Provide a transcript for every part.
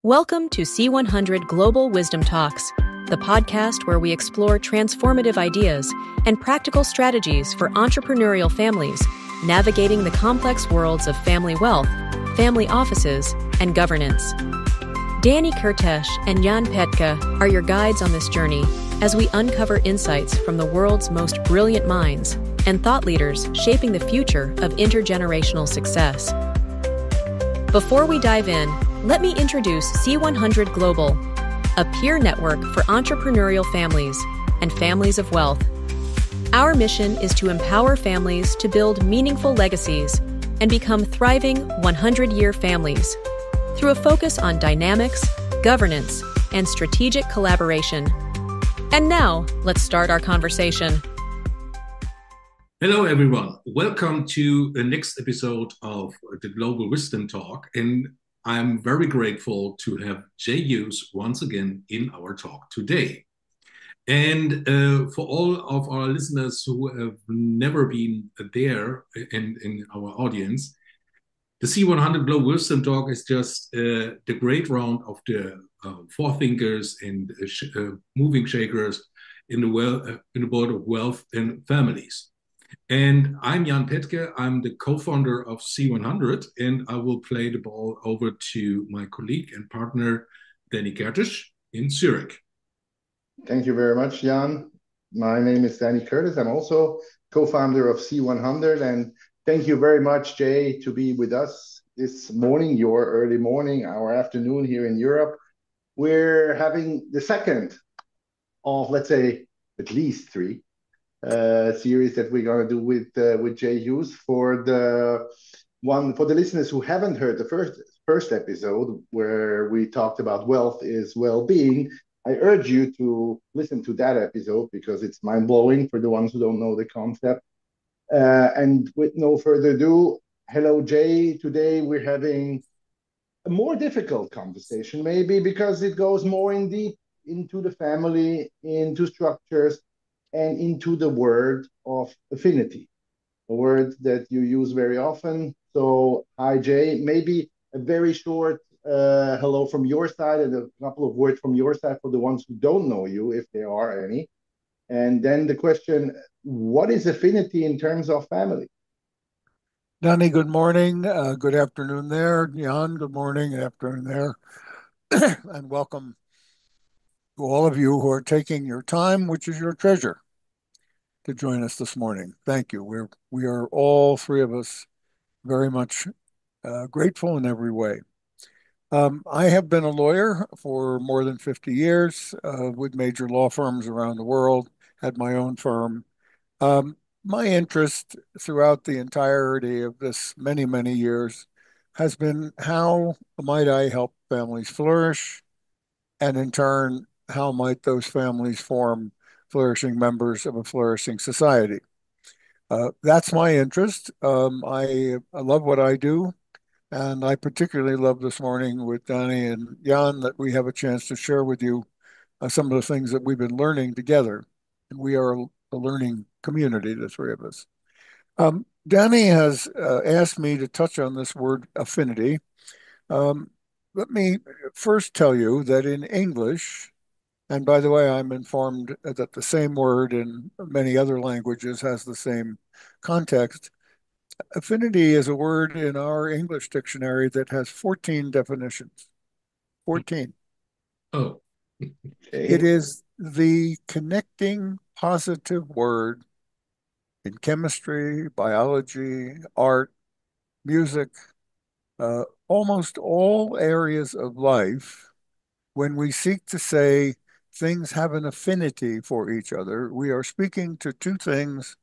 Welcome to C100 Global Wisdom Talks, the podcast where we explore transformative ideas and practical strategies for entrepreneurial families navigating the complex worlds of family wealth, family offices, and governance. Danny Kurtesh and Jan Petka are your guides on this journey as we uncover insights from the world's most brilliant minds and thought leaders shaping the future of intergenerational success. Before we dive in, let me introduce C100 Global, a peer network for entrepreneurial families and families of wealth. Our mission is to empower families to build meaningful legacies and become thriving 100-year families through a focus on dynamics, governance, and strategic collaboration. And now, let's start our conversation. Hello, everyone. Welcome to the next episode of the Global Wisdom Talk. And I'm very grateful to have Hughes once again in our talk today. And for all of our listeners who have never been there in our audience, the C100 Global Wisdom Talk is just the great round of the forethinkers and moving shakers in the world of wealth and families. And I'm Jan Petka. I'm the co-founder of C100, and I will play the ball over to my colleague and partner, Danny Kurtesh in Zurich. Thank you very much, Jan. My name is Danny Curtis. I'm also co-founder of C100, and thank you very much, Jay, to be with us this morning, your early morning, our afternoon here in Europe. We're having the second of, let's say, at least three series that we're going to do with Jay Hughes for the listeners who haven't heard the first episode where we talked about wealth is well-being. I urge you to listen to that episode because it's mind-blowing for the ones who don't know the concept. And with no further ado, hello, Jay. Today we're having a more difficult conversation, maybe because it goes more in deep into the family, into structures, and into the word of affinity, a word that you use very often. So, hi, Jay. Maybe a very short hello from your side and a couple of words from your side for the ones who don't know you, if there are any. And then the question, what is affinity in terms of family? Danny, good morning. Good afternoon there. Jan, good morning, afternoon there. And welcome to all of you who are taking your time, which is your treasure, to join us this morning. Thank you. We are all three of us very much grateful in every way. I have been a lawyer for more than 50 years with major law firms around the world, had my own firm. My interest throughout the entirety of this many, many years has been how might I help families flourish, and in turn, how might those families form flourishing members of a flourishing society. That's my interest. I love what I do, and I particularly love this morning with Danny and Jan that we have a chance to share with you some of the things that we've been learning together. And we are a learning community, the three of us. Danny has asked me to touch on this word affinity. Let me first tell you that in English, and by the way, I'm informed that the same word in many other languages has the same context. Affinity is a word in our English dictionary that has 14 definitions. 14. Oh. It is the connecting positive word in chemistry, biology, art, music, almost all areas of life. When we seek to say things have an affinity for each other, we are speaking to two things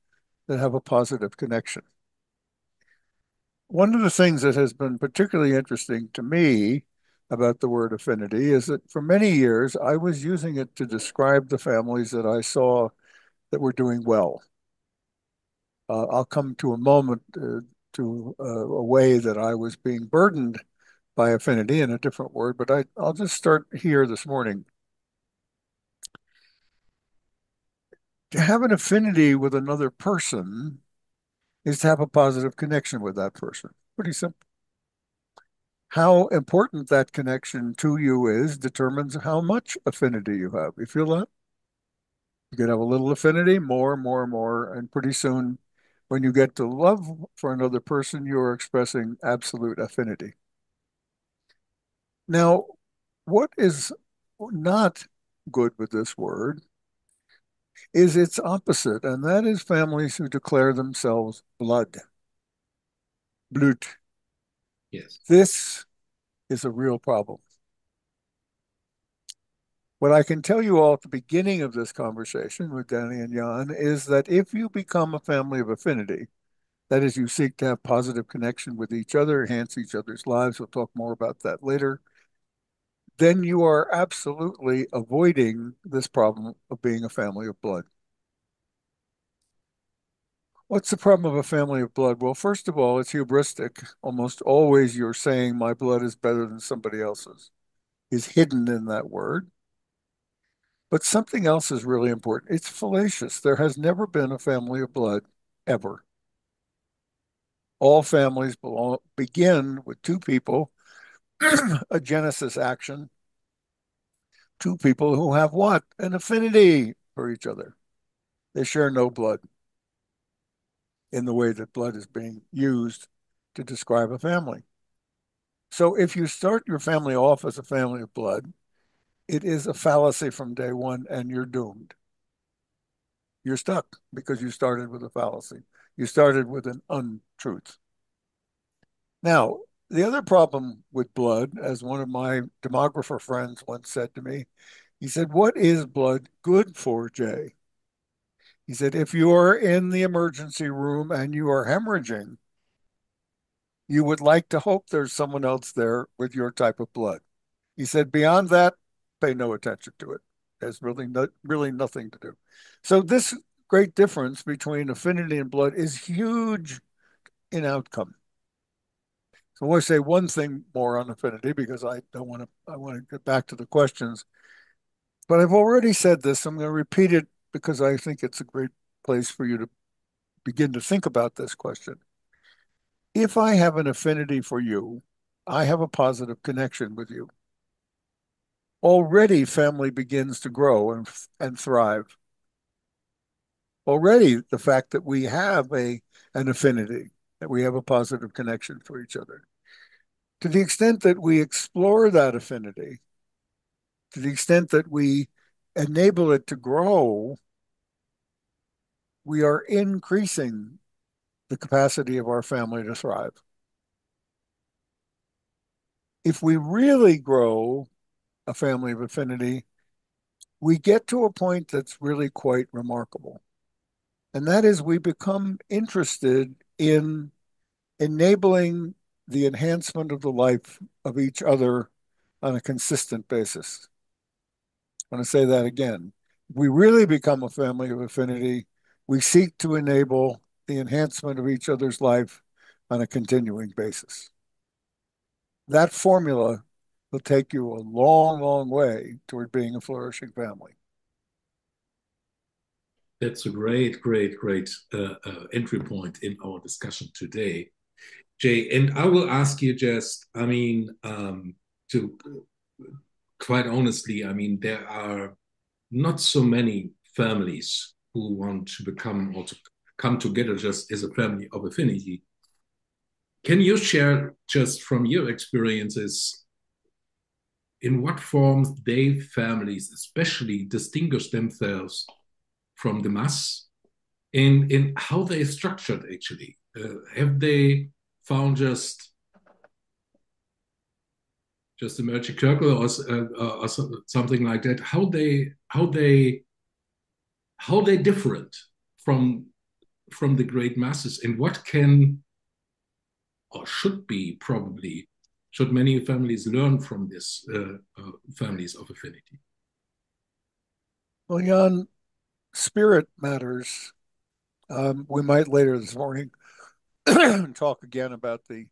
that have a positive connection. One of the things that has been particularly interesting to me about the word affinity is that for many years I was using it to describe the families that I saw that were doing well. I'll come to a moment to a way that I was being burdened by affinity in a different word, but I'll just start here this morning. To have an affinity with another person is to have a positive connection with that person. Pretty simple. How important that connection to you is determines how much affinity you have. You feel that? You can have a little affinity, more, and pretty soon, when you get to love for another person, you're expressing absolute affinity. Now, what is not good with this word is its opposite, and that is families who declare themselves blood, Blut. Yes. This is a real problem. What I can tell you all at the beginning of this conversation with Danny and Jan is that if you become a family of affinity, that is, you seek to have positive connection with each other, enhance each other's lives, we'll talk more about that later, then you are absolutely avoiding this problem of being a family of blood. What's the problem of a family of blood? Well, first of all, it's hubristic. Almost always you're saying my blood is better than somebody else's, is hidden in that word. But something else is really important. It's fallacious. There has never been a family of blood ever. All families begin with two people, a genesis action, two people who have what? An affinity for each other. They share no blood in the way that blood is being used to describe a family. So if you start your family off as a family of blood, it is a fallacy from day one and you're doomed. You're stuck because you started with a fallacy. You started with an untruth. Now, the other problem with blood, as one of my demographer friends once said to me, he said, "What is blood good for, Jay?" He said, "If you are in the emergency room and you are hemorrhaging, you would like to hope there's someone else there with your type of blood." He said, "Beyond that, pay no attention to it. There's really nothing to do." So this great difference between affinity and blood is huge in outcome. So I want to say one thing more on affinity because I want to get back to the questions. But I've already said this. I'm going to repeat it because I think it's a great place for you to begin to think about this question. If I have an affinity for you, I have a positive connection with you. Already family begins to grow and thrive. Already the fact that we have an affinity, that we have a positive connection for each other. To the extent that we explore that affinity, to the extent that we enable it to grow, we are increasing the capacity of our family to thrive. If we really grow a family of affinity, we get to a point that's really quite remarkable. And that is we become interested in enabling the enhancement of the life of each other on a consistent basis. I'm going to say that again. If we really become a family of affinity, we seek to enable the enhancement of each other's life on a continuing basis. That formula will take you a long way toward being a flourishing family. That's a great entry point in our discussion today, Jay. And I will ask you just, to quite honestly, there are not so many families who want to become or to come together just as a family of affinity. Can you share just from your experiences in what forms they families especially distinguish themselves from the mass and in how they structured actually? Have they found just a magic circle or something like that? How they different from the great masses, and what can or should be probably should many families learn from this families of affinity? Well, Jan, spirit matters. We might later this morning talk again about the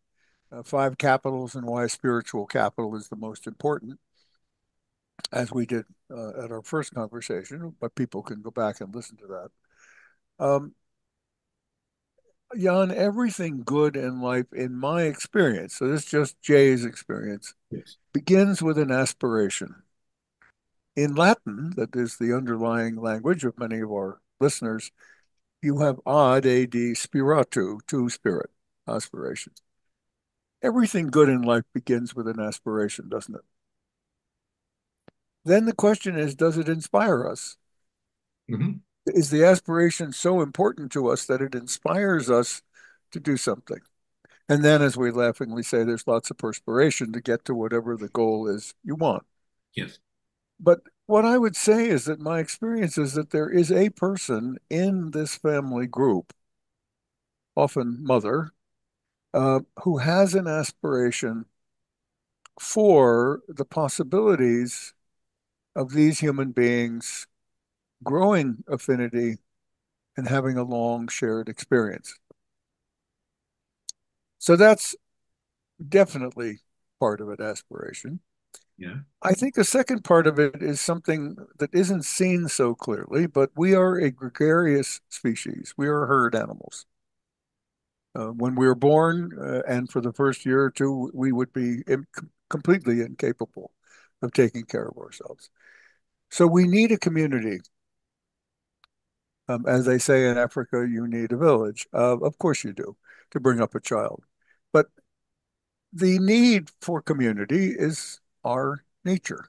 five capitals and why spiritual capital is the most important, as we did at our first conversation, but people can go back and listen to that. Um, Jan, everything good in life, in my experience, so this is just Jay's experience, Yes. begins with an aspiration. In Latin, that is the underlying language of many of our listeners, you have ad spiratu, to spirit, aspiration. Everything good in life begins with an aspiration, doesn't it? Then the question is, does it inspire us? Mm-hmm. Is the aspiration so important to us that it inspires us to do something? And then, as we laughingly say, there's lots of perspiration to get to whatever the goal is you want. Yes. But what I would say is that my experience is that there is a person in this family group, often mother, who has an aspiration for the possibilities of these human beings growing affinity and having a long shared experience. So that's definitely part of it, aspiration. Yeah. I think the second part of it is something that isn't seen so clearly, but we are a gregarious species. We are herd animals. When we were born, and for the first year or two, we would be completely incapable of taking care of ourselves. So we need a community. As they say in Africa, you need a village. Of course you do, to bring up a child. But the need for community is our nature.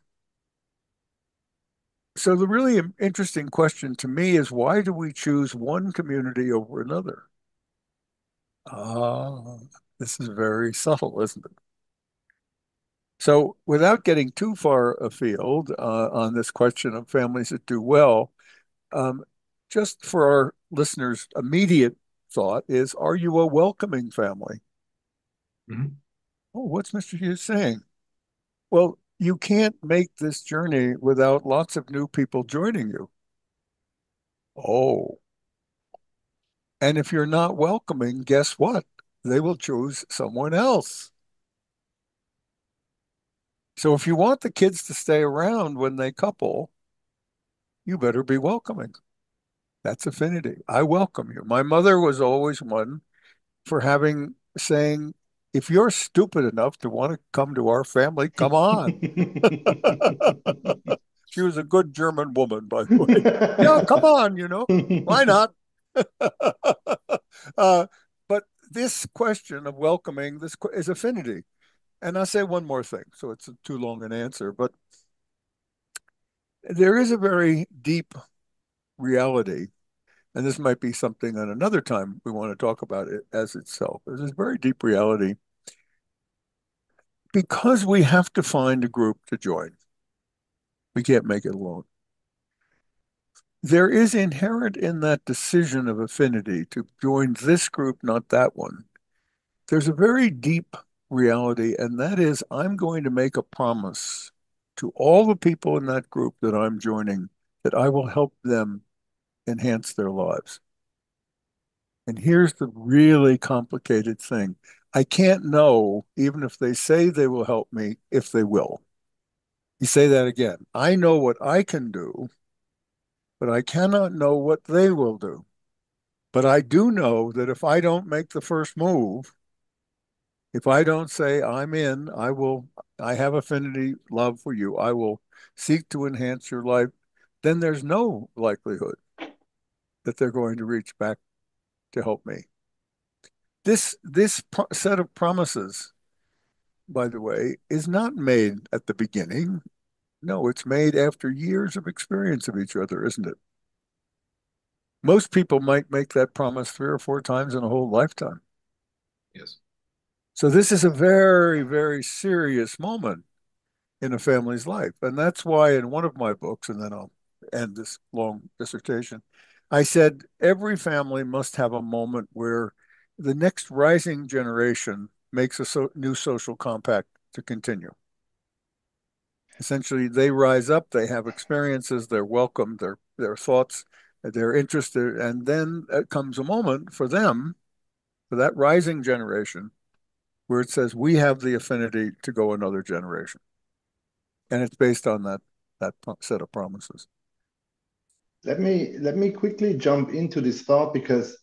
So the really interesting question to me is, why do we choose one community over another? Ah, this is very subtle, isn't it? So without getting too far afield on this question of families that do well, um, just for our listeners' immediate thought is, are you a welcoming family? Mm-hmm. Oh, what's Mr. Hughes saying? Well, you can't make this journey without lots of new people joining you. Oh, and if you're not welcoming, guess what? They will choose someone else. So if you want the kids to stay around when they couple, you better be welcoming. That's affinity. I welcome you. My mother was always one for having saying, if you're stupid enough to want to come to our family, come on. She was a good German woman, by the way. Yeah, come on, why not? uh, but this question of welcoming, this is affinity. And I'll say one more thing, so it's too long an answer, but there is a very deep reality, and this might be something on another time we want to talk about it as itself. There's this very deep reality because we have to find a group to join. We can't make it alone. There is inherent in that decision of affinity to join this group, not that one. There's a very deep reality, and that is I'm going to make a promise to all the people in that group that I'm joining that I will help them enhance their lives. And here's the really complicated thing. I can't know, even if they say they will help me, if they will. You say that again. I know what I can do, but I cannot know what they will do. But I do know that if I don't make the first move, if I don't say I'm in, I have affinity love for you, I will seek to enhance your life, then there's no likelihood that they're going to reach back to help me. This set of promises, by the way, is not made at the beginning. No, it's made after years of experience of each other, isn't it? Most people might make that promise 3 or 4 times in a whole lifetime. Yes. So this is a very, very serious moment in a family's life. And that's why in one of my books, and then I'll end this long dissertation, I said every family must have a moment where the next rising generation makes a new social compact to continue. Essentially, they rise up, they have experiences, they're welcome, their thoughts, they're interested, and then comes a moment for them, for that rising generation, where it says we have the affinity to go another generation, and it's based on that set of promises. Let me quickly jump into this thought because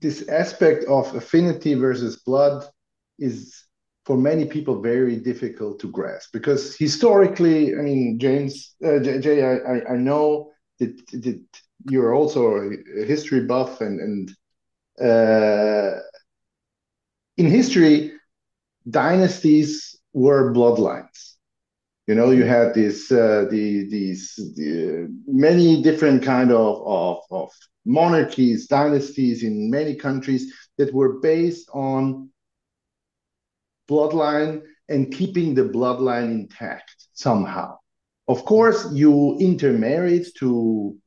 this aspect of affinity versus blood is for many people very difficult to grasp because historically, I mean, Jay, I know that you're also a history buff, and in history, dynasties were bloodlines. You know, you Mhm. had many different kind of monarchies, dynasties in many countries that were based on bloodline and keeping the bloodline intact somehow. Of course, you intermarried to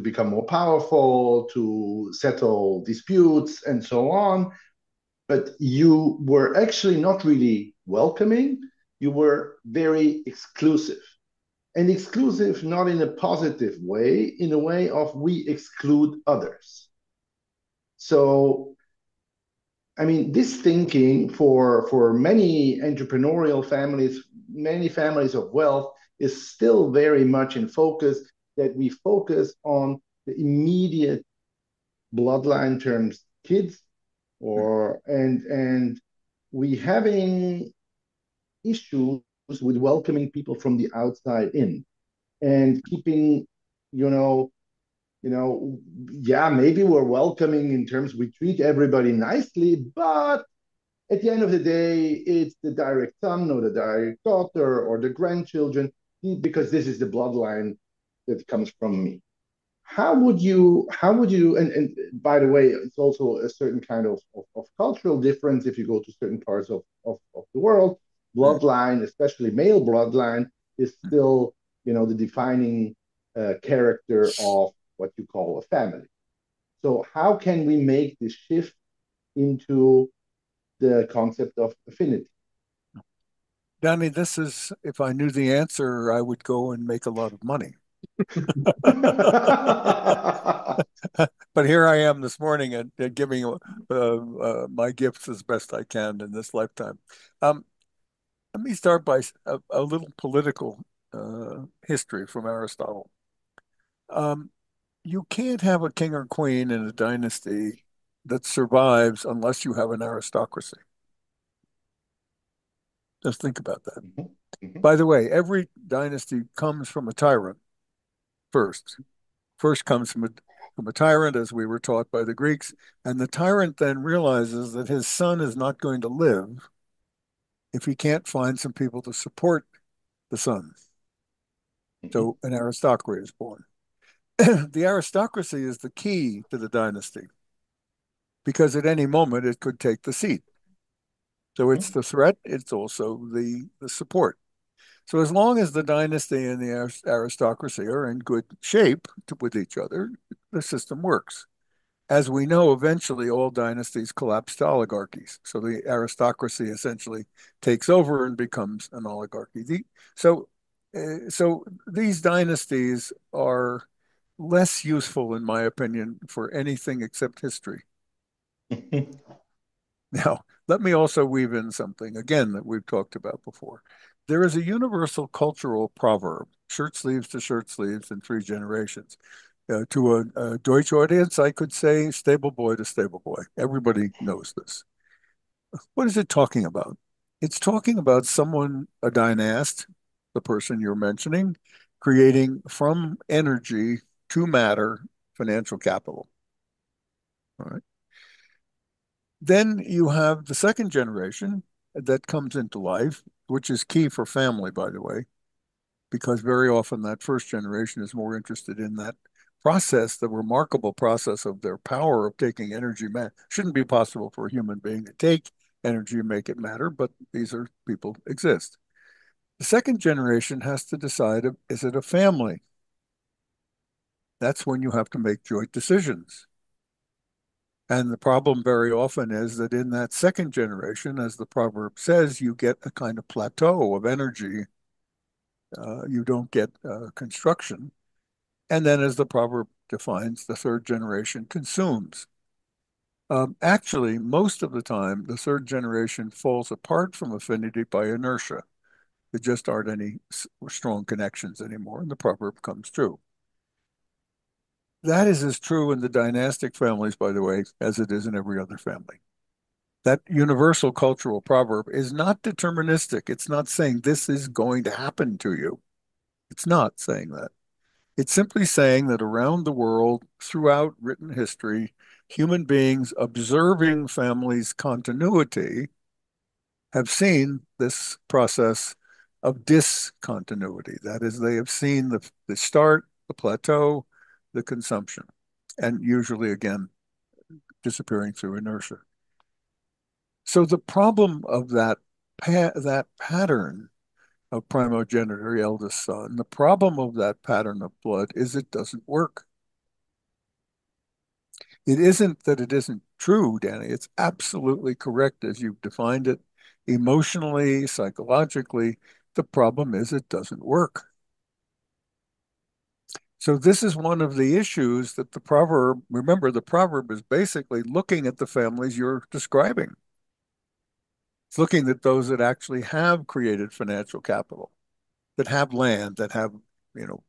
become more powerful, to settle disputes, and so on. But you were actually not really welcoming. You were very exclusive, and exclusive not in a positive way, in a way of we exclude others. So I mean, this thinking for many entrepreneurial families, many families of wealth, is still very much in focus. That we focus on the immediate bloodline terms, kids, and we having issues with welcoming people from the outside in and keeping, you know, yeah, maybe we're welcoming in terms we treat everybody nicely, but at the end of the day, it's the direct son or the direct daughter or the grandchildren because this is the bloodline that comes from me. And by the way, it's also a certain kind of cultural difference if you go to certain parts of the world. Bloodline, especially male bloodline, is still, the defining character of what you call a family. So how can we make this shift into the concept of affinity? Danny, this is, if I knew the answer, I would go and make a lot of money. But here I am this morning and giving my gifts as best I can in this lifetime. Um, Let me start by a little political history from Aristotle. Um, you can't have a king or queen in a dynasty that survives unless you have an aristocracy. Just think about that. Mhm, mhm, By the way, every dynasty comes from a tyrant first. First comes from a tyrant, as we were taught by the Greeks, and the tyrant then realizes that his son is not going to live if he can't find some people to support the son. mhm, So an aristocracy is born. The aristocracy is the key to the dynasty because at any moment it could take the seat. So it's mhm, the threat, it's also the support. So as long as the dynasty and the aristocracy are in good shape with each other, the system works. As we know, eventually all dynasties collapse to oligarchies. So the aristocracy essentially takes over and becomes an oligarchy. So these dynasties are less useful, in my opinion, for anything except history. mhm. Now, let me also weave in something, again, that we've talked about before. There is a universal cultural proverb, shirt sleeves to shirt sleeves in three generations. To a Deutsch audience, I could say stable boy to stable boy. Everybody knows this. What is it talking about? It's talking about someone, a dynast, the person you're mentioning, creating from energy to matter financial capital. All right. Then you have the second generation that comes into life, which is key for family, by the way, because very often that first generation is more interested in that process, the remarkable process of their power of taking energy. Shouldn't be possible for a human being to take energy and make it matter, but these are people exist. The second generation has to decide, is it a family? That's when you have to make joint decisions. And the problem very often is that in that second generation, as the proverb says, you get a kind of plateau of energy. You don't get construction. And then, as the proverb defines, the third generation consumes. Actually, most of the time, the third generation falls apart from affinity by inertia. There just aren't any strong connections anymore, and the proverb comes true. That is as true in the dynastic families, by the way, as it is in every other family. That universal cultural proverb is not deterministic. It's not saying this is going to happen to you. It's not saying that. It's simply saying that around the world, throughout written history, human beings observing families' continuity have seen this process of discontinuity. That is, they have seen the start, the plateau, the consumption, and usually, again, disappearing through inertia. So the problem of that pattern of primogeniture, eldest son, the problem of that pattern of blood is it doesn't work. It isn't that it isn't true, Danny. It's absolutely correct as you've defined it emotionally, psychologically. The problem is it doesn't work. So this is one of the issues that the proverb, remember, the proverb is basically looking at the families you're describing. It's looking at those that actually have created financial capital, that have land, that have,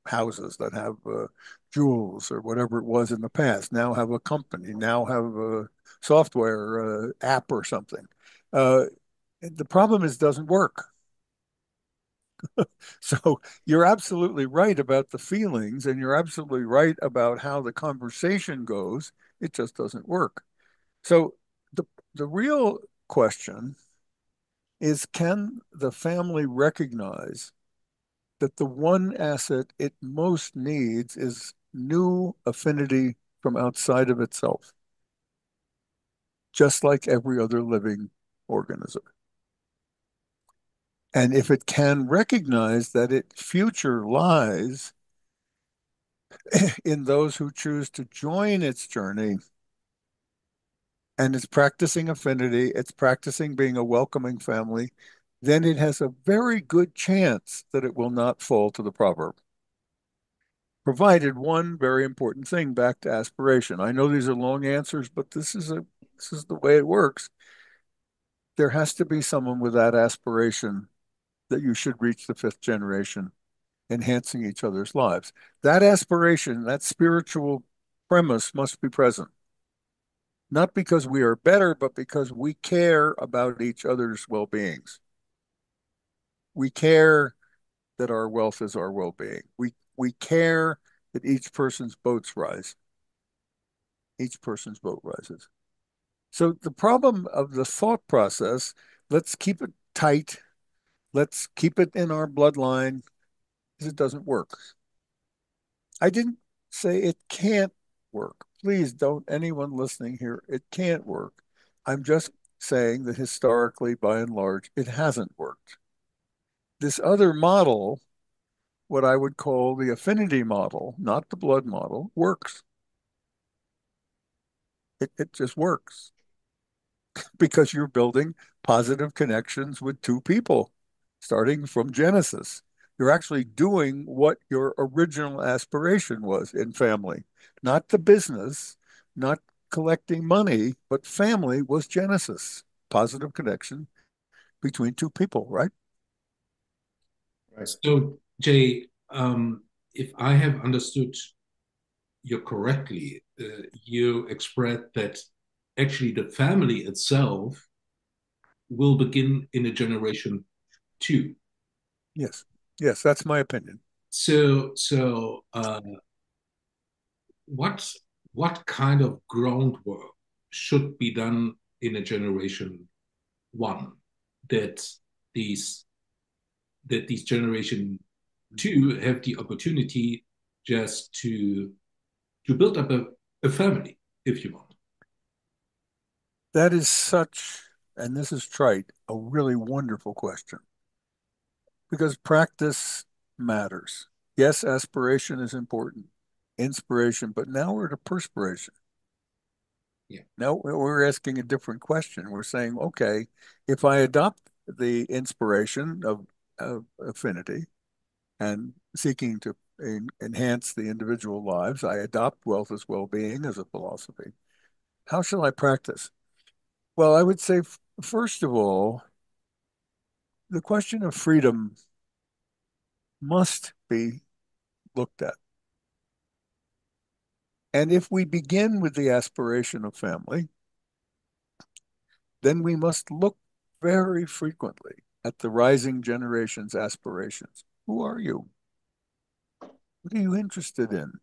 houses, that have jewels or whatever it was in the past, now have a company, now have a software app or something. Uh, the problem is it doesn't work. So you're absolutely right about the feelings, and you're absolutely right about how the conversation goes. It just doesn't work. So the the real question is, can the family recognize that the one asset it most needs is new affinity from outside of itself, just like every other living organism? And if it can recognize that its future lies in those who choose to join its journey, and it's practicing affinity, it's practicing being a welcoming family, then it has a very good chance that it will not fall to the proverb. Provided one very important thing, back to aspiration. I know these are long answers, but this is the way it works. There has to be someone with that aspiration that you should reach the fifth generation, enhancing each other's lives. That aspiration, that spiritual premise must be present, not because we are better, but because we care about each other's well-beings. We care that our wealth is our well-being. We care that each person's boats rise. Each person's boat rises. So the problem of the thought process, let's keep it tight, let's keep it in our bloodline, is it doesn't work. I didn't say it can't work. Please don't anyone listening here, it can't work. I'm just saying that historically, by and large, it hasn't worked. This other model, what I would call the affinity model, not the blood model, works. It just works because you're building positive connections with two people starting from Genesis. You're actually doing what your original aspiration was in family, not the business, not collecting money, but family was Genesis, positive connection between two people, right? Right. So, Jay, if I have understood you correctly, you expressed that actually the family itself will begin in a generation two. Yes. Yes, that's my opinion. So, what what kind of groundwork should be done in a generation one that these these generation two have the opportunity just to build up a family, if you want. That is such, and this is trite, a really wonderful question because practice matters. Yes, aspiration is important, inspiration, but now we're to perspiration. Yeah. Now we're asking a different question. We're saying, okay, if I adopt the inspiration of affinity and seeking to enhance the individual lives, I adopt wealth as well-being as a philosophy. How shall I practice? Well, I would say, first of all, the question of freedom must be looked at. And if we begin with the aspiration of family, then we must look very frequently at the rising generation's aspirations. Who are you? What are you interested in?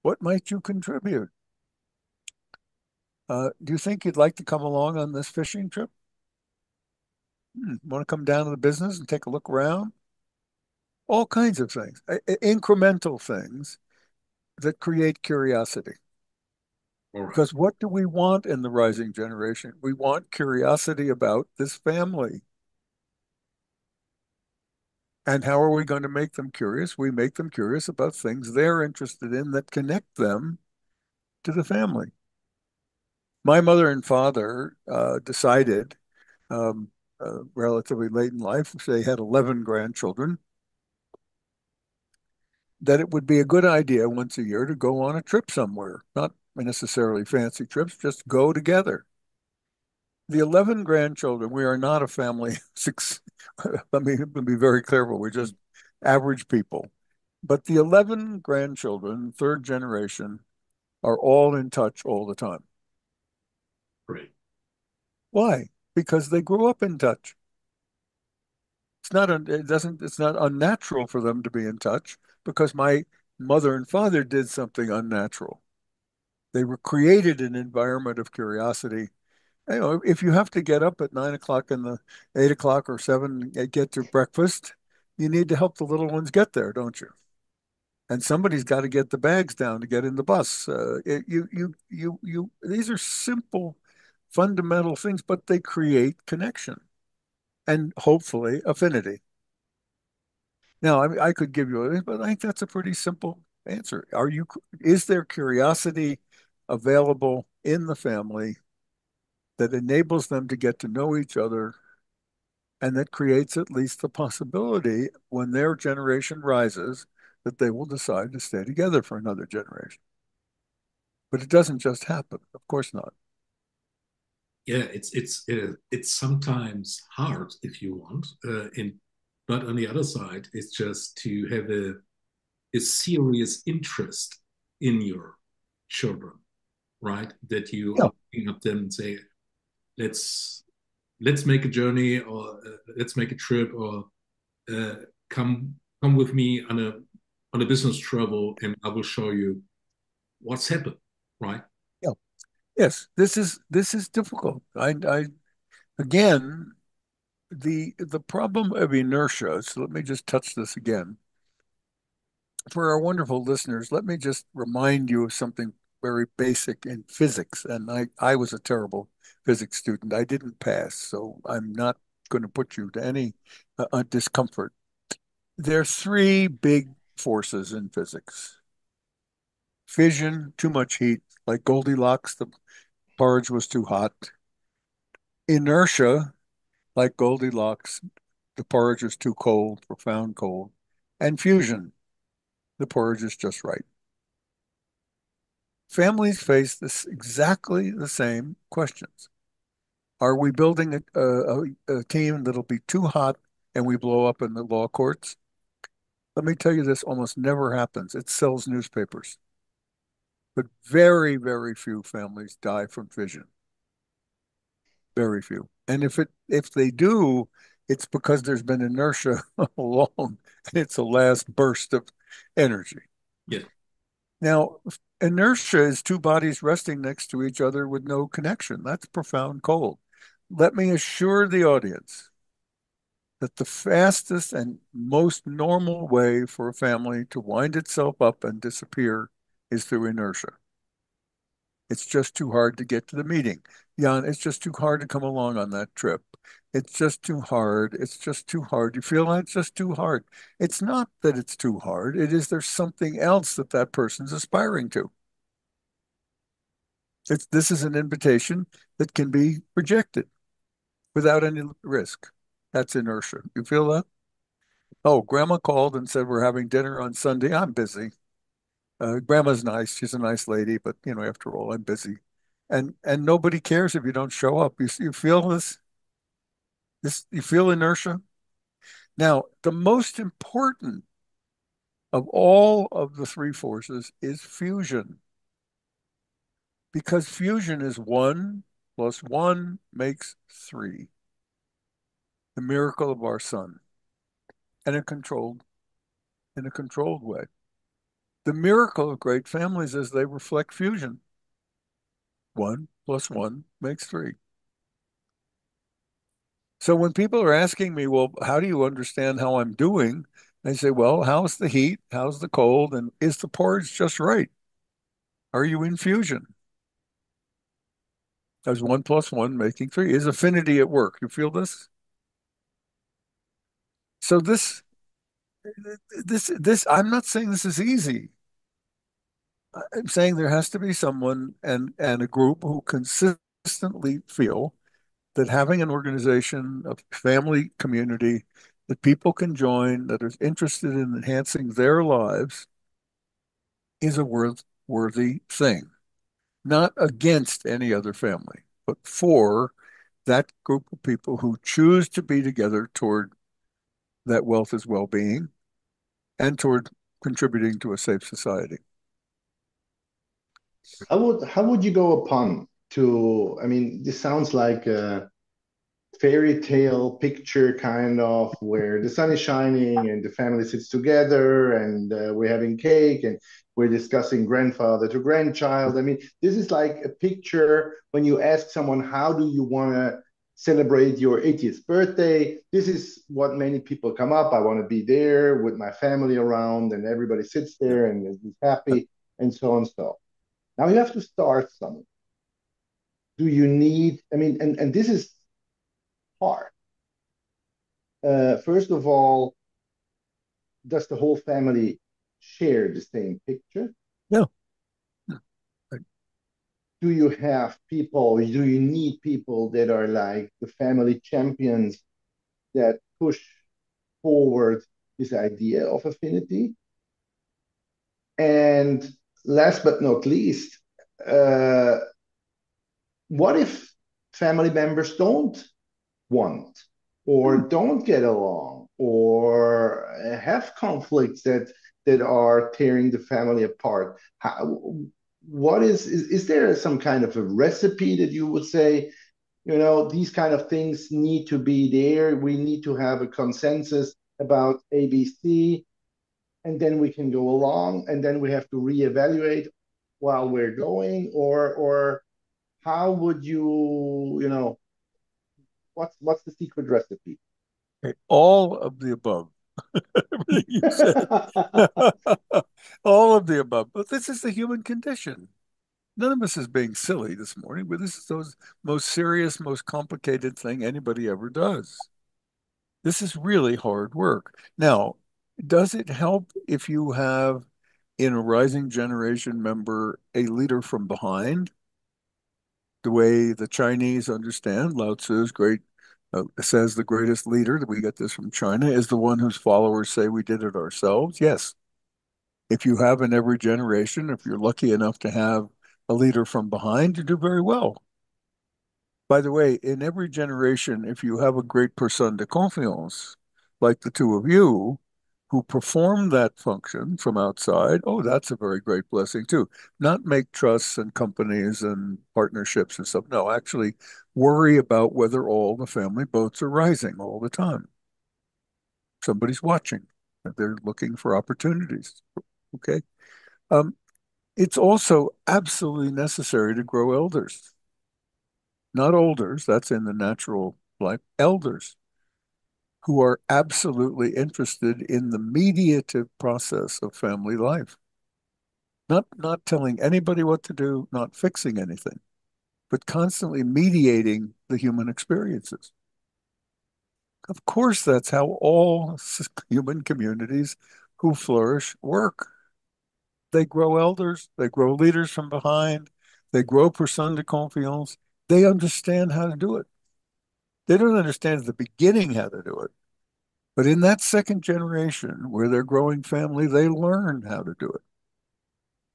What might you contribute? Do you think you'd like to come along on this fishing trip? Want to come down to the business and take a look around? All kinds of things, incremental things that create curiosity. All right. Because what do we want in the rising generation? We want curiosity about this family. And how are we going to make them curious? We make them curious about things they're interested in that connect them to the family. My mother and father decided relatively late in life, they had 11 grandchildren, that it would be a good idea once a year to go on a trip somewhere, not necessarily fancy trips, just go together. The 11 grandchildren, we are not a family of six. Let me be very careful. We're just average people. But the 11 grandchildren, third generation, are all in touch all the time. Great. Why? Because they grew up in touch. It's not unnatural for them to be in touch because my mother and father did something unnatural. They were created an environment of curiosity. You know, if you have to get up at 9 o'clock in the 8 o'clock or seven and get your breakfast, you need to help the little ones get there, don't you? And somebody's got to get the bags down to get in the bus. These are simple, fundamental things, but they create connection and hopefully affinity. Now, I could give you a, but I think that's a pretty simple answer. Is there curiosity available in the family that enables them to get to know each other and that creates at least the possibility when their generation rises that they will decide to stay together for another generation? But it doesn't just happen. Of course not. Yeah, it's sometimes hard if you want, but on the other side, it's just to have a serious interest in your children, right? That you Yeah. are looking at them and say, let's let's make a journey, or let's make a trip, or uh, come come with me on a business travel, and I will show you what's happened, right? Yeah. Yes. This is difficult. I again, the problem of inertia. So let me just touch this again. For our wonderful listeners, let me just remind you of something very basic in physics. And I was a terrible physics student. I didn't pass, so I'm not going to put you to any discomfort. There are three big forces in physics: fission, too much heat, like Goldilocks, the porridge was too hot; inertia, like Goldilocks, the porridge is too cold, profound cold; and fusion, the porridge is just right. Families face this exactly the same questions. Are we building a team that'll be too hot and we blow up in the law courts? Let me tell you, this almost never happens. It sells newspapers, but very, very few families die from fission. Very few. And if they do, it's because there's been inertia along, and it's a last burst of energy. Yeah, Now, inertia is two bodies resting next to each other with no connection. That's profound cold. Let me assure the audience that the fastest and most normal way for a family to wind itself up and disappear is through inertia. It's just too hard to get to the meeting. Jan, it's just too hard to come along on that trip. It's just too hard. It's just too hard. You feel like it's just too hard. It's not that it's too hard. It is there's something else that that person's aspiring to. This is an invitation that can be rejected without any risk. That's inertia. You feel that? Oh, grandma called and said we're having dinner on Sunday. I'm busy. Grandma's nice. She's a nice lady, but after all, I'm busy. And nobody cares if you don't show up. You feel this you feel inertia. Now, the most important of all of the three forces is fusion, because fusion is 1 + 1 makes 3, the miracle of our sun, and in a controlled way. The miracle of great families is they reflect fusion. 1 + 1 makes 3. So when people are asking me, well, how do you understand how I'm doing? I say, well, how's the heat? How's the cold? And is the porridge just right? Are you in fusion? Does 1 + 1 making 3? Is affinity at work? You feel this? So I'm not saying this is easy. I'm saying there has to be someone and a group who consistently feel that having an organization, a family community that people can join, that is interested in enhancing their lives, is a worthy thing, not against any other family, but for that group of people who choose to be together toward that wealth is well-being and toward contributing to a safe society. How would you go upon to? I mean, this sounds like a fairy tale picture, kind of, where the sun is shining and the family sits together and we're having cake and we're discussing grandfather to grandchild. I mean, this is like a picture when you ask someone, how do you want to celebrate your 80th birthday? This is what many people come up. I want to be there with my family around and everybody sits there and is happy and so on and so. Now you have to start somewhere. Do you need, I mean, and this is hard. First of all, does the whole family share the same picture? Yeah. Do you have people, do you need people that are like the family champions that push forward this idea of affinity? And last but not least, uh, what if family members don't want or don't get along or have conflicts that are tearing the family apart? What is there some kind of a recipe that you would say, these kind of things need to be there, we need to have a consensus about ABC, and then we can go along, and then we have to reevaluate while we're going, or how would what's the secret recipe? Okay. All of the above. Everything you said. All of the above. But this is the human condition. None of us is being silly this morning, but this is the most serious, most complicated thing anybody ever does. This is really hard work. Now, does it help if you have in a rising generation member a leader from behind? The way the Chinese understand Lao Tzu's great says the greatest leader, that we get this from China, is the one whose followers say we did it ourselves. Yes. If you have in every generation, if you're lucky enough to have a leader from behind, you do very well. By the way, in every generation, if you have a great person de confiance, like the two of you, who perform that function from outside, oh, that's a very great blessing too. Not make trusts and companies and partnerships and stuff. No, actually worry about whether all the family boats are rising all the time. Somebody's watching. They're looking for opportunities. Okay. Um, it's also absolutely necessary to grow elders, not olders, that's in the natural life, elders who are absolutely interested in the mediative process of family life. Not telling anybody what to do, not fixing anything, but constantly mediating the human experiences. Of course, that's how all human communities who flourish work. They grow elders, they grow leaders from behind, they grow personnes de confiance. They understand how to do it. They don't understand at the beginning how to do it. But in that second generation where they're growing family, they learn how to do it.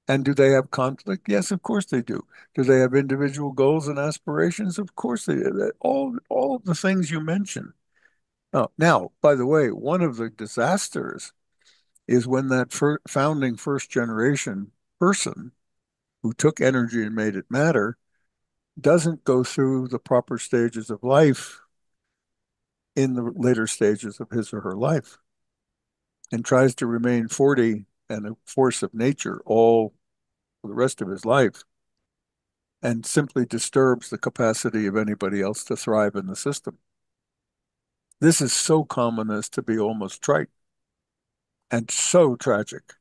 And do they have conflict? Yes, of course they do. Do they have individual goals and aspirations? Of course they do. All of the things you mentioned. Oh, now, by the way, one of the disasters is when that founding first generation person who took energy and made it matter doesn't go through the proper stages of life in the later stages of his or her life and tries to remain 40 and a force of nature all for the rest of his life and simply disturbs the capacity of anybody else to thrive in the system. This is so common as to be almost trite and so tragic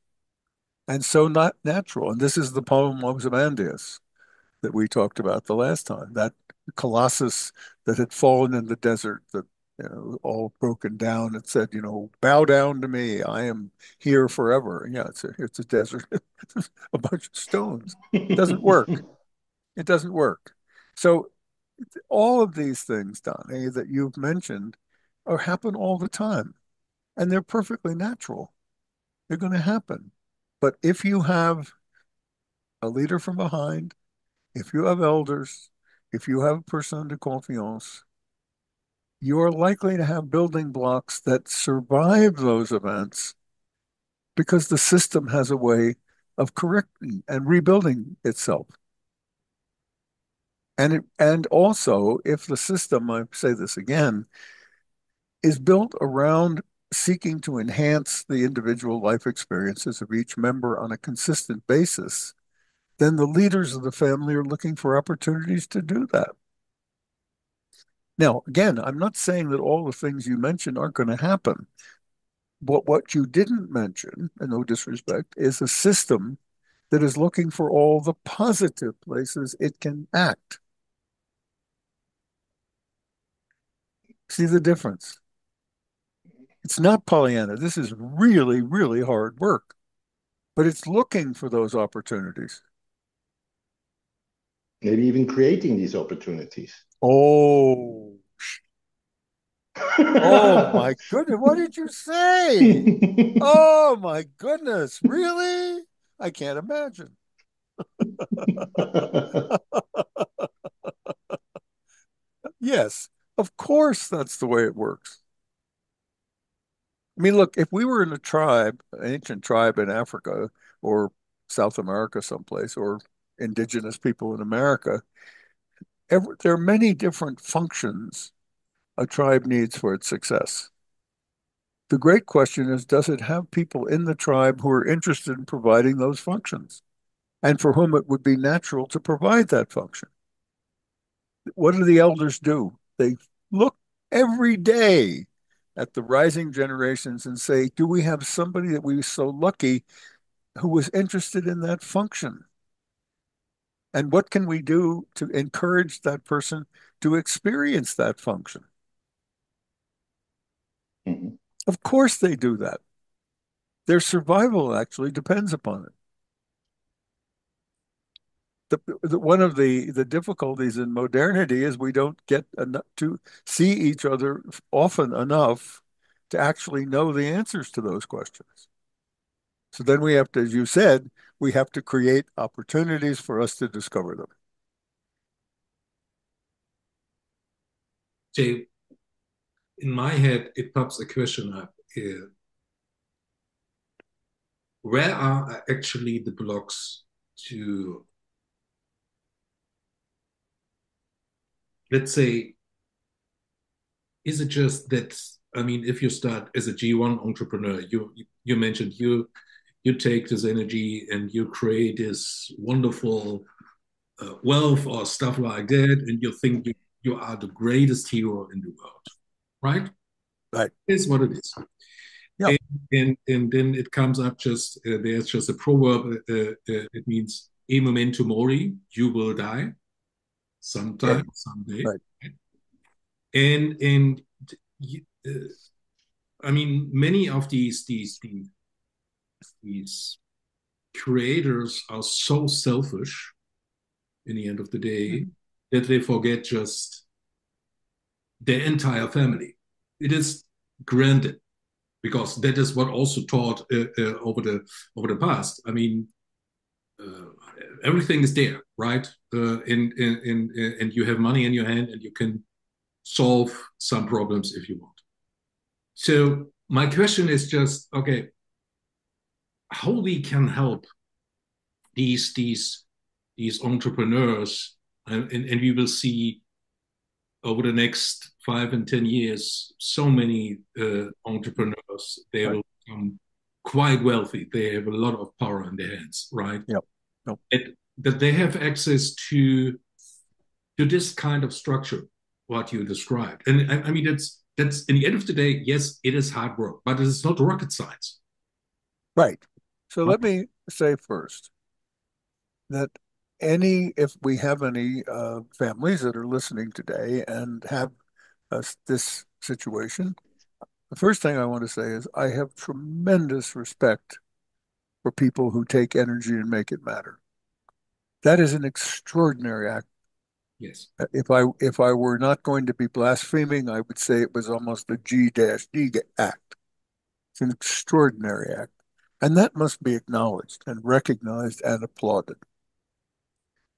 and so not natural. And this is the poem of Ozymandias that we talked about the last time, that colossus that had fallen in the desert, that all broken down. It said, bow down to me. I am here forever. Yeah, it's a desert, a bunch of stones. It doesn't work. It doesn't work. So all of these things, Donnie, that you've mentioned happen all the time, and they're perfectly natural. They're going to happen. But if you have a leader from behind, if you have elders, if you have a person de confiance, you're likely to have building blocks that survive those events because the system has a way of correcting and rebuilding itself. And also, if the system, I say this again, is built around seeking to enhance the individual life experiences of each member on a consistent basis, then the leaders of the family are looking for opportunities to do that. Now, again, I'm not saying that all the things you mentioned aren't going to happen. But what you didn't mention, and no disrespect, is a system that is looking for all the positive places it can act. See the difference? It's not Pollyanna. This is really, really hard work, but it's looking for those opportunities. Maybe even creating these opportunities. Oh, oh my goodness. What did you say? Oh my goodness. Really? I can't imagine. Yes, of course that's the way it works. I mean, look, if we were in a tribe, an ancient tribe in Africa or South America someplace, or indigenous people in America, there are many different functions a tribe needs for its success. The great question is, does it have people in the tribe who are interested in providing those functions and for whom it would be natural to provide that function? What do the elders do? They look every day at the rising generations and say, do we have somebody that we were so lucky who was interested in that function? And what can we do to encourage that person to experience that function? Mhm. Of course they do that. Their survival actually depends upon it. One of the difficulties in modernity is we don't get enough to see each other often enough to actually know the answers to those questions. So then we have to, as you said, we have to create opportunities for us to discover them. Jay, in my head, it pops a question up. Where are actually the blocks to, let's say, is it just that, I mean, if you start as a G1 entrepreneur, you mentioned you take this energy and you create this wonderful wealth or stuff like that, and you think you are the greatest hero in the world, right? Right. It's what it is. Yeah. And then it comes up just there's just a proverb. It means "E memento mori," you will die sometime, someday. Right. And I mean, many of these creators are so selfish in the end of the day Mhm. that they forget just their entire family. It is granted because that is what also taught over the past. I mean, uh, everything is there, right? And you have money in your hand, and you can solve some problems if you want. So my question is just okay. how we can help these these these entrepreneurs, and we will see over the next 5 and 10 years so many entrepreneurs. They Right. will become quite wealthy. They have a lot of power in their hands, right? Yep. Yep. That they have access to this kind of structure, what you described. And I mean, that's in the end of the day, yes, it is hard work, but it is not rocket science. Right. So let me say first that if we have any families that are listening today and have this situation, the first thing I want to say is I have tremendous respect for people who take energy and make it matter. That is an extraordinary act. Yes. If I were not going to be blaspheming, I would say it was almost a G-D act. It's an extraordinary act. And that must be acknowledged and recognized and applauded.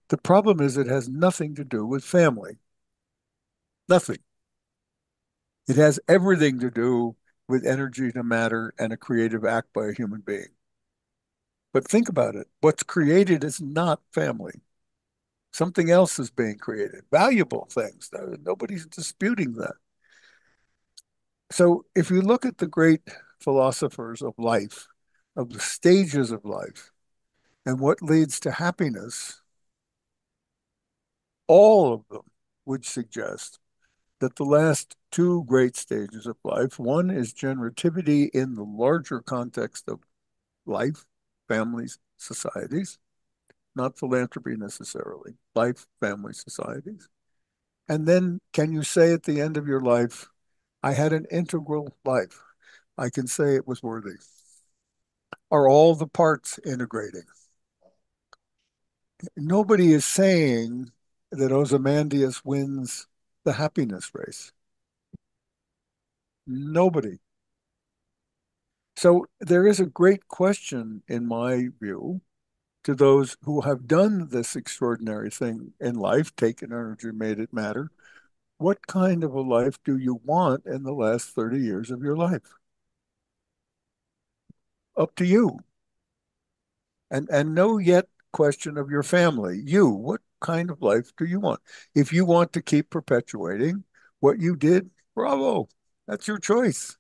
The problem is it has nothing to do with family. Nothing. It has everything to do with energy to matter and a creative act by a human being. But think about it. What's created is not family. Something else is being created, valuable things. Nobody's disputing that. So if you look at the great philosophers of life, of the stages of life, and what leads to happiness, all of them would suggest that the last two great stages of life, one is generativity in the larger context of life, families, societies, not philanthropy necessarily, life, family, societies. And then can you say at the end of your life, I had an integral life? I can say it was worthy. Are all the parts integrating? Nobody is saying that Ozymandias wins the happiness race. Nobody. So there is a great question, in my view, to those who have done this extraordinary thing in life, taken energy, made it matter. What kind of a life do you want in the last 30 years of your life? Up to you. And no yet question of your family. You, what kind of life do you want? If you want to keep perpetuating what you did, bravo. That's your choice.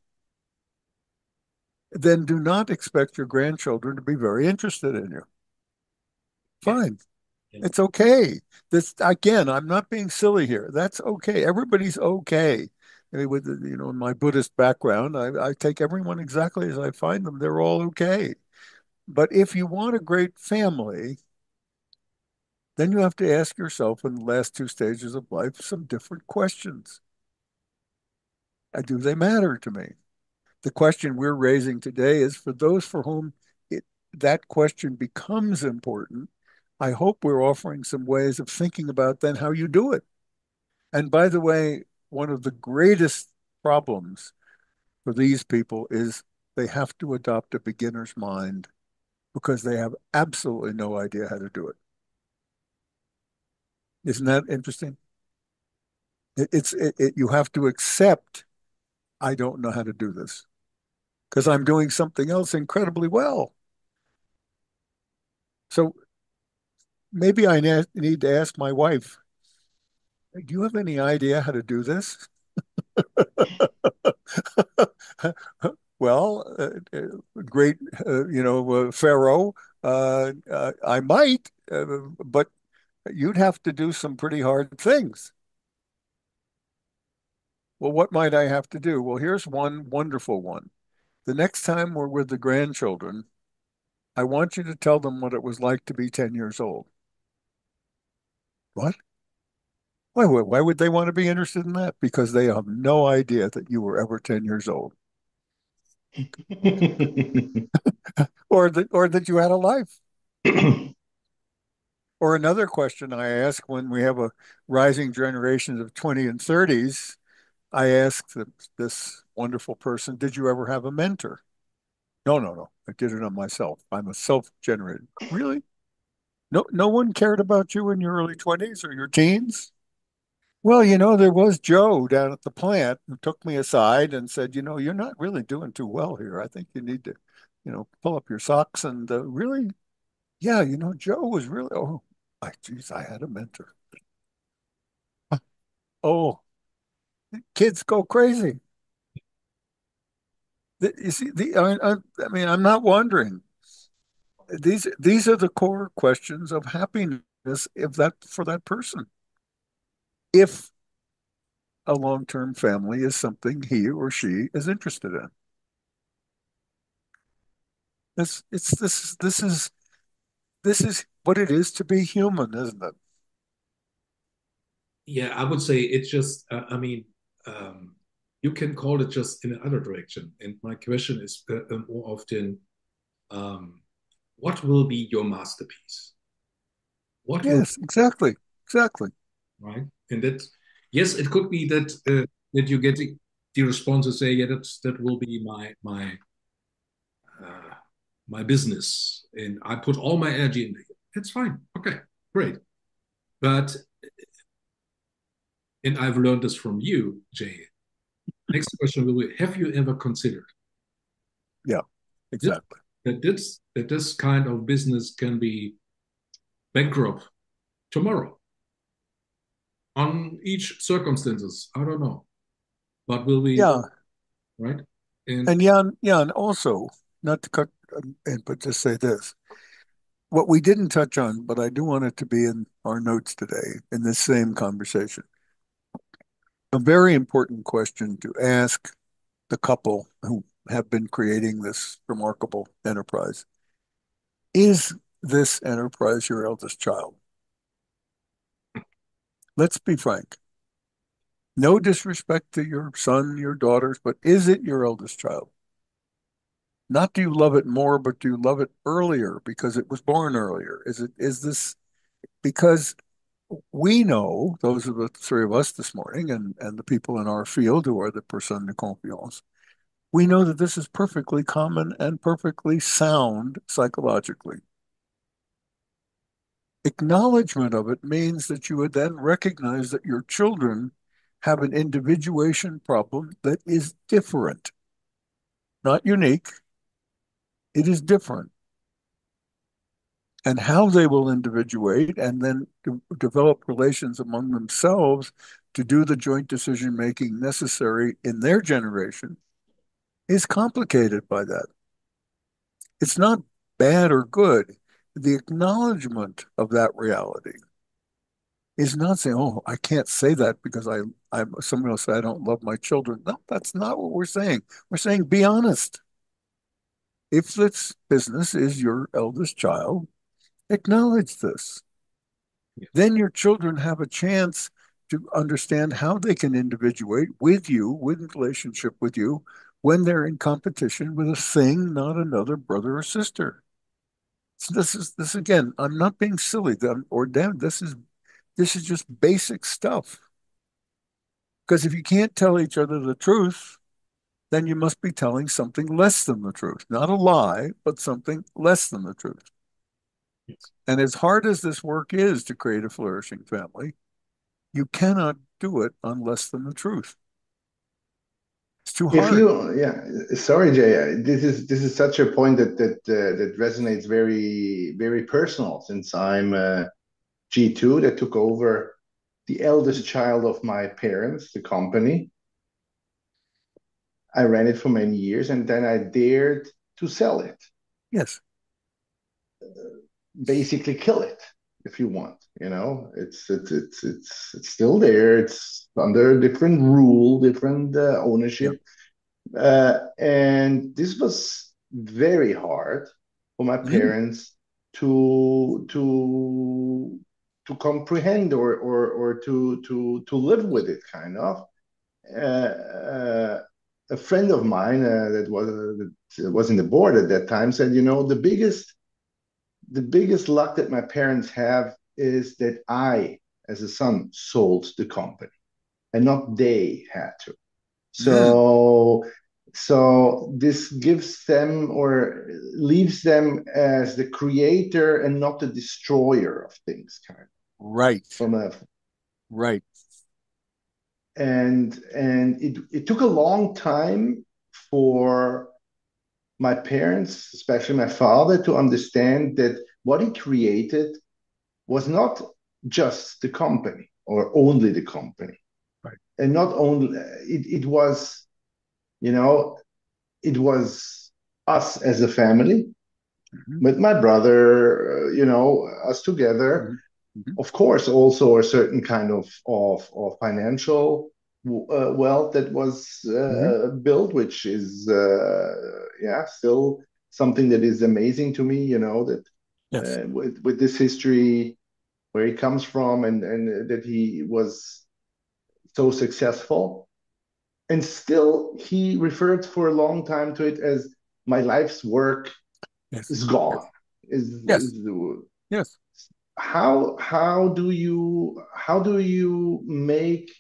Then do not expect your grandchildren to be very interested in you. Yeah. Fine. Yeah. It's okay. This again, I'm not being silly here. That's okay. Everybody's okay. I mean, with in my Buddhist background, I take everyone exactly as I find them. They're all okay. But if you want a great family, then you have to ask yourself in the last two stages of life some different questions. Do they matter to me? The question we're raising today is for those for whom that question becomes important. I hope we're offering some ways of thinking about then how you do it. And by the way, one of the greatest problems for these people is they have to adopt a beginner's mind because they have absolutely no idea how to do it. Isn't that interesting? You have to accept I don't know how to do this because I'm doing something else incredibly well. So maybe I need to ask my wife, do you have any idea how to do this? Well, great, Pharaoh, I might, but you'd have to do some pretty hard things. Well, what might I have to do? Well, here's one wonderful one. The next time we're with the grandchildren, I want you to tell them what it was like to be 10 years old. What? Why would they want to be interested in that? Because they have no idea that you were ever 10 years old or that you had a life. Or another question I ask when we have a rising generations of 20 and 30s, I ask this wonderful person, did you ever have a mentor? No, no, no. I did it on myself. I'm a self-generated. Really? No one cared about you in your early 20s or your teens? Well, there was Joe down at the plant who took me aside and said, you're not really doing too well here. I think you need to pull up your socks and really, yeah, Joe was really, oh, geez, I had a mentor. Oh, kids go crazy. You see, I mean, I'm not wondering. These are the core questions of happiness if that for that person. If a long-term family is something he or she is interested in. This is what it is to be human, isn't it? Yeah, I would say it's just, I mean, you can call it just in another direction. And my question is more often, um, what will be your masterpiece? What will, Yes, exactly. Exactly. right? And that, yes, it could be that that you get the response to say, yeah, that will be uh, my business, and I put all my energy into it. It's fine. Okay, great. But and I've learned this from you, Jay. Next question will be: have you ever considered Yeah, this, exactly. that this kind of business can be bankrupt tomorrow on each circumstances? I don't know, but will be Yeah. right. And And Jan, also, not to cut, but just say this. What we didn't touch on, but I do want it to be in our notes today in this same conversation. A very important question to ask the couple who have been creating this remarkable enterprise. Is this enterprise your eldest child? Let's be frank. No disrespect to your son, your daughters, but is it your eldest child? Not do you love it more, but do you love it earlier because it was born earlier? Is this because we know, those are the three of us this morning and the people in our field who are the personnes de confiance, we know that this is perfectly common and perfectly sound psychologically. Acknowledgement of it means that you would then recognize that your children have an individuation problem that is different, not unique. It is different. And how they will individuate and then develop relations among themselves to do the joint decision making necessary in their generation is complicated by that. It's not bad or good. The acknowledgement of that reality is not saying, "Oh, I can't say that because somebody will say I don't love my children." No, that's not what we're saying. We're saying be honest. If this business is your eldest child, acknowledge this. yes, Then your children have a chance to understand how they can individuate with you, with relationship with you, when they're in competition with a thing, not another brother or sister. So this again. I'm not being silly or damn. This is just basic stuff. Because if you can't tell each other the truth, then you must be telling something less than the truth. Not a lie, but something less than the truth. yes. And as hard as this work is to create a flourishing family, you cannot do it on less than the truth. It's too If hard. you, yeah, sorry, Jay, this is such a point that resonates very personal since I'm G2 that took over the eldest child of my parents, the company. I ran it for many years and then I dared to sell it, Yes. basically kill it if you want. It's still there. It's under a different rule, different Yep. ownership. And this was very hard for my Mm. parents to comprehend or to live with it kind of. A friend of mine that was in the board at that time said, the biggest luck that my parents have is that I, as a son, sold the company and not they had to. Mm. So this gives them or leaves them as the creator and not the destroyer of things, kind of Right. from a Right. and it took a long time for my parents, especially my father, to understand that what he created was not just the company or only the company. Right. And not only it was, you know, it was us as a family Mhm. with my brother, us together. Mhm. Mhm. Of course, also a certain kind of financial wealth that was Mhm. built, which is yeah, still something that is amazing to me. That Yes. with this history where he comes from, and that he was so successful, and still he referred for a long time to it as my life's work Yes. is Yes. gone. Yes. Is Yes. how do you make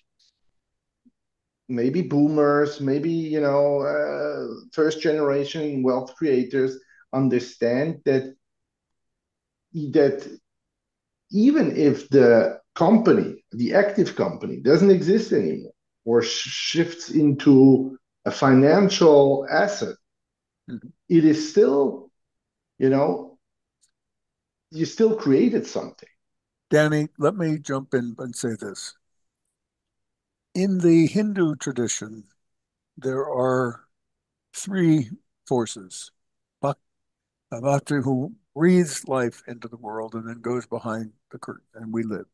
maybe boomers, maybe first generation wealth creators understand that even if the company, the active company, doesn't exist anymore or shifts into a financial asset, Mhm. it is still, you know, you still created something. Danny, let me jump in and say this. In the Hindu tradition, there are three forces. Bhakti, who breathes life into the world and then goes behind the curtain, and we live.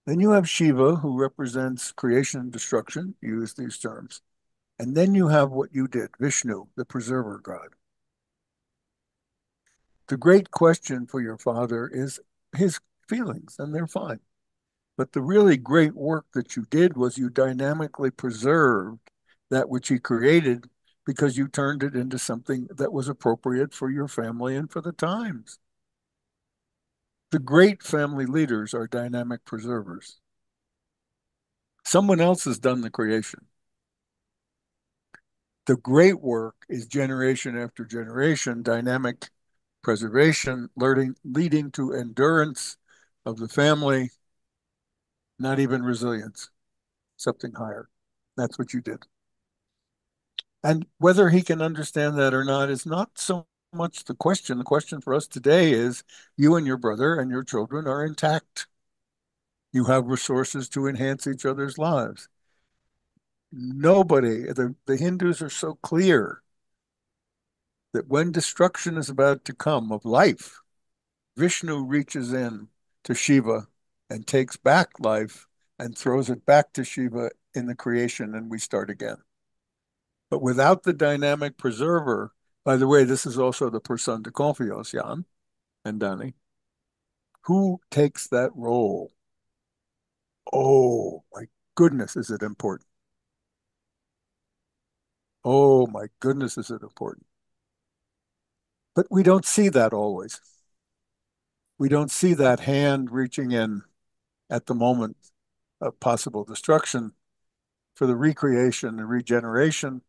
Then you have Shiva, who represents creation and destruction, use these terms. And then you have what you did, Vishnu, the preserver god. The great question for your father is his feelings, and they're fine. But the really great work that you did was you dynamically preserved that which he created because you turned it into something that was appropriate for your family and for the times. The great family leaders are dynamic preservers. Someone else has done the creation. The great work is generation after generation, dynamic preservation, leading to endurance of the family, not even resilience, something higher. That's what you did. And whether he can understand that or not is not so much the question. The question for us today is you and your brother and your children are intact. You have resources to enhance each other's lives. Nobody, the Hindus are so clear that when destruction is about to come of life, Vishnu reaches in to Shiva and takes back life and throws it back to Shiva in the creation, and we start again. But without the dynamic preserver, by the way, this is also the person de confiance, Jan and Danny, who takes that role? Oh, my goodness, is it important? Oh, my goodness, is it important? But we don't see that always. We don't see that hand reaching in at the moment of possible destruction for the recreation and regeneration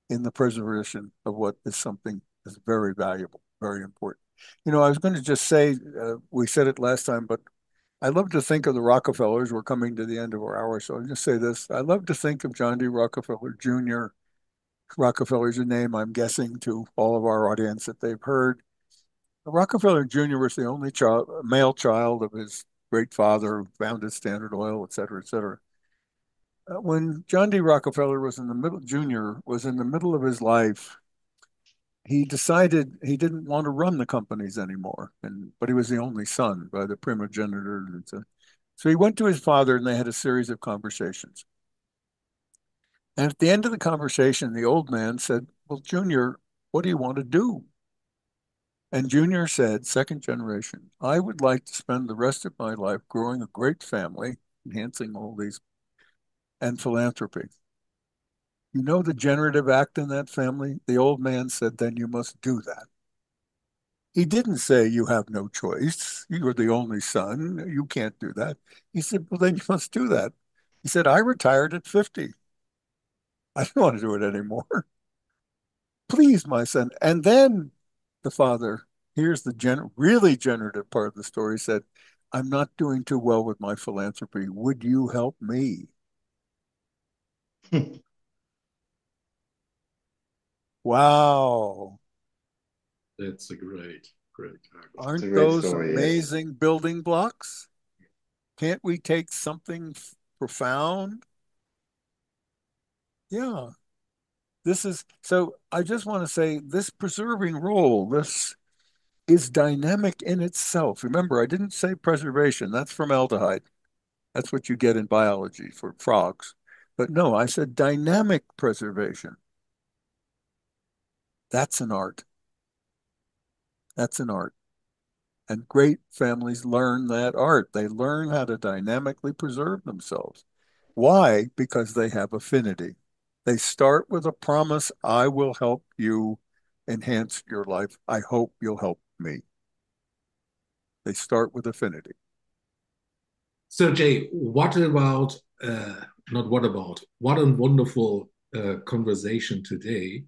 in the preservation of what is something that's very valuable, very important. I was going to just say, we said it last time, but I love to think of the Rockefellers. We're coming to the end of our hour, so I'll just say this. I love to think of John D. Rockefeller Jr. Rockefeller's a name I'm guessing to all of our audience that they've heard. Rockefeller Jr. was the only male child of his great father who founded Standard Oil, et cetera, et cetera. When John D. Rockefeller was in the middle of his life, he decided he didn't want to run the companies anymore, but he was the only son by the primogeniture. So he went to his father, and they had a series of conversations. And at the end of the conversation, the old man said, "Well, Junior, what do you want to do?" And Junior said, second generation, "I would like to spend the rest of my life growing a great family, enhancing all these, and philanthropy." You know the generative act in that family? The old man said, "Then you must do that." He didn't say, "You have no choice. You're the only son. You can't do that." He said, "Well, then you must do that." He said, "I retired at 50. I don't want to do it anymore. Please, my son." And then the father, here's the really generative part of the story, said, "I'm not doing too well with my philanthropy. Would you help me?" Wow. That's a great argument. It's a Aren't great those story, yes. amazing building blocks? Can't we take something profound? Yeah. So I just want to say this preserving role, this is dynamic in itself. Remember, I didn't say preservation. That's formaldehyde. That's what you get in biology for frogs. But no, I said dynamic preservation. That's an art. That's an art. And great families learn that art. They learn how to dynamically preserve themselves. Why? Because they have affinity. They start with a promise, I will help you enhance your life. I hope you'll help me. They start with affinity. So, Jay, what about, not what about, what a wonderful conversation today.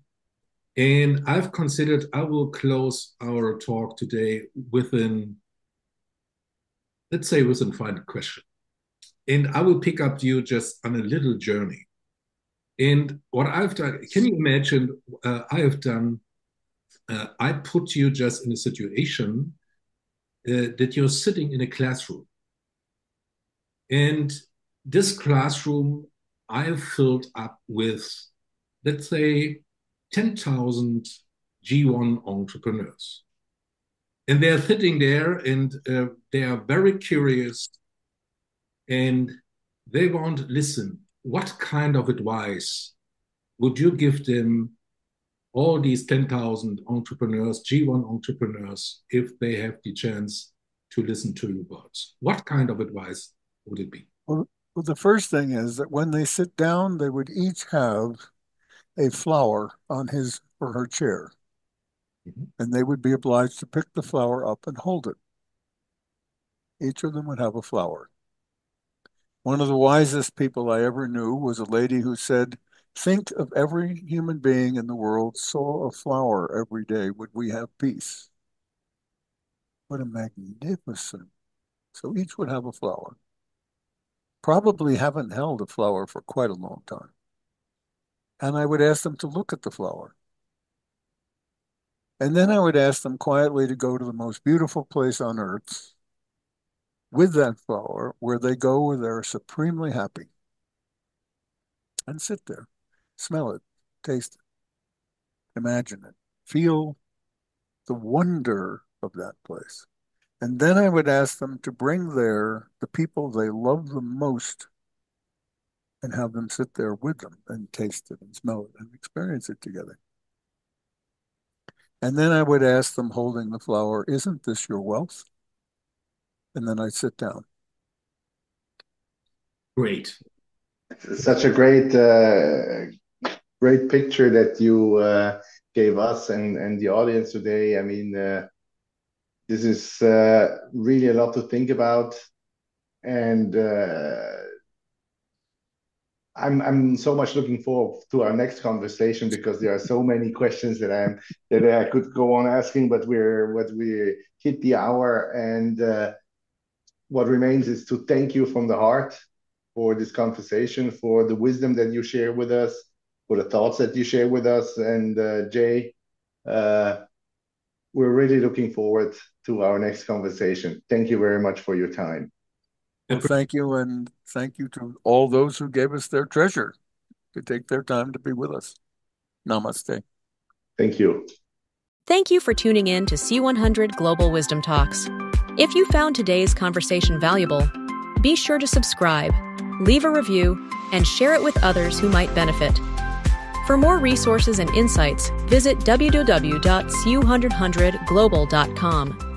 And I've considered I will close our talk today within, let's say, within final question. And I will pick up you just on a little journey. And what I've done, can you imagine? I have done, I put you just in a situation that you're sitting in a classroom. And this classroom I have filled up with, let's say, 10,000 G1 entrepreneurs. And they're sitting there and they are very curious and they want to listen. What kind of advice would you give them, all these 10,000 entrepreneurs, G1 entrepreneurs, if they have the chance to listen to your words? What kind of advice would it be? Well, the first thing is that when they sit down, they would each have a flower on his or her chair, and they would be obliged to pick the flower up and hold it. Each of them would have a flower. One of the wisest people I ever knew was a lady who said, think of every human being in the world saw a flower every day. Would we have peace? What a magnificent. So each would have a flower. Probably haven't held a flower for quite a long time. And I would ask them to look at the flower. And then I would ask them quietly to go to the most beautiful place on earth with that flower, where they go where they're supremely happy, and sit there, smell it, taste it, imagine it, feel the wonder of that place. And then I would ask them to bring there the people they love the most and have them sit there with them and taste it and smell it and experience it together. And then I would ask them, holding the flower, isn't this your wealth? And then I'd sit down. Great. Such a great picture that you gave us and the audience today. I mean, this is really a lot to think about, and I'm so much looking forward to our next conversation, because there are so many questions that I could go on asking, but we hit the hour, and what remains is to thank you from the heart for this conversation, for the wisdom that you share with us, for the thoughts that you share with us. And Jay, we're really looking forward to our next conversation. Thank you very much for your time. Well, thank you, and thank you to all those who gave us their treasure to take their time to be with us. Namaste. Thank you. Thank you for tuning in to C100 Global Wisdom Talks. If you found today's conversation valuable, be sure to subscribe, leave a review, and share it with others who might benefit. For more resources and insights, visit www.cu100global.com.